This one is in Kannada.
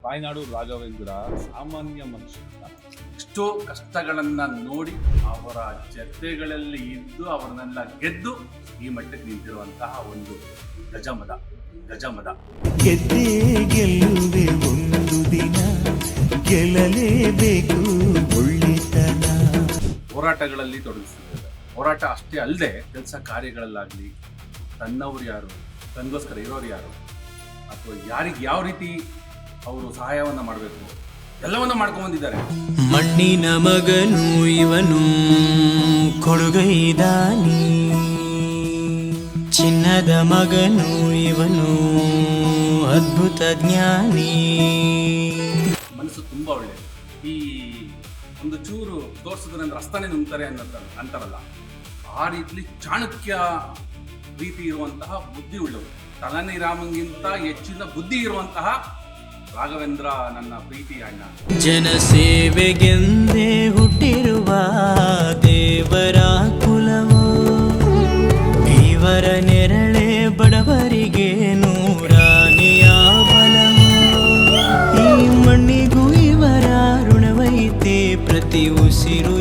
ತಾಯ್ನಾಡು ರಾಘವೇಂದ್ರ ಸಾಮಾನ್ಯ ಮನುಷ್ಯ. ಎಷ್ಟೋ ಕಷ್ಟಗಳನ್ನ ನೋಡಿ ಅವರ ಜತೆಗಳಲ್ಲಿ ಇದ್ದು ಅವರನ್ನೆಲ್ಲ ಗೆದ್ದು ಈ ಮಟ್ಟಕ್ಕೆ ನಿಂತಿರುವಂತಹ ಒಂದು ಗಜಮದ ಗೆದ್ದೇ ಗೆಲ್ಲುವೆ ಒಂದು ದಿನ, ಗೆಲ್ಲಲೇಬೇಕು ಒಳ್ಳೆತನ. ಹೋರಾಟಗಳಲ್ಲಿ ತೊಡಗಿಸಿದ್ದಾರೆ. ಹೋರಾಟ ಅಷ್ಟೇ ಅಲ್ಲದೆ ಕೆಲಸ ಕಾರ್ಯಗಳಲ್ಲಾಗ್ಲಿ ತನ್ನವ್ರು ಯಾರು, ತನ್ನಗೋಸ್ಕರ ಇರೋರು ಯಾರು, ಅಥವಾ ಯಾರಿಗೆ ಯಾವ ರೀತಿ ಅವರು ಸಹಾಯವನ್ನ ಮಾಡಬೇಕು ಎಲ್ಲವನ್ನ ಮಾಡ್ಕೊಂಡು ಬಂದಿದ್ದಾರೆ. ಮಣ್ಣಿನ ಮಗನು ಇವನು ಕೊಡುಗೈದಾನಿ, ಚಿನ್ನದ ಮಗನು ಇವನು ಅದ್ಭುತ ಜ್ಞಾನಿ. ಮನಸ್ಸು ತುಂಬಾ ಒಳ್ಳೆಯದು. ಈ ಒಂದು ಚೂರು ತೋರಿಸಿದ್ರೆ ಅಂದ್ರೆ ರಸ್ತಾನೆ ನುಂಗ್ತಾರೆ ಅಂತಾರಲ್ಲ, ಆ ರೀತಿ ಚಾಣಕ್ಯ ರೀತಿ ಇರುವಂತಹ ಬುದ್ಧಿ ಉಳ್ಳವರು. ತಲನಿ ರಾಮಂಗಿಂತ ಹೆಚ್ಚಿನ ಬುದ್ಧಿ ಇರುವಂತಹ ರಾಘವೇಂದ್ರ ನನ್ನ ಪ್ರೀತಿ ಅಣ್ಣ. ಜನಸೇವೆಗೆಂದೇ ಹುಟ್ಟಿರುವ ದೇವರ ಕುಲವು, ಇವರ ನೆರಳೆ ಬಡವರಿಗೆ ನೂರಾನೆಯ ಬಲವು. ಈ ಮಣ್ಣಿಗೂ ಇವರ ಋಣವೈತೆ, ಪ್ರತಿ ಉಸಿರು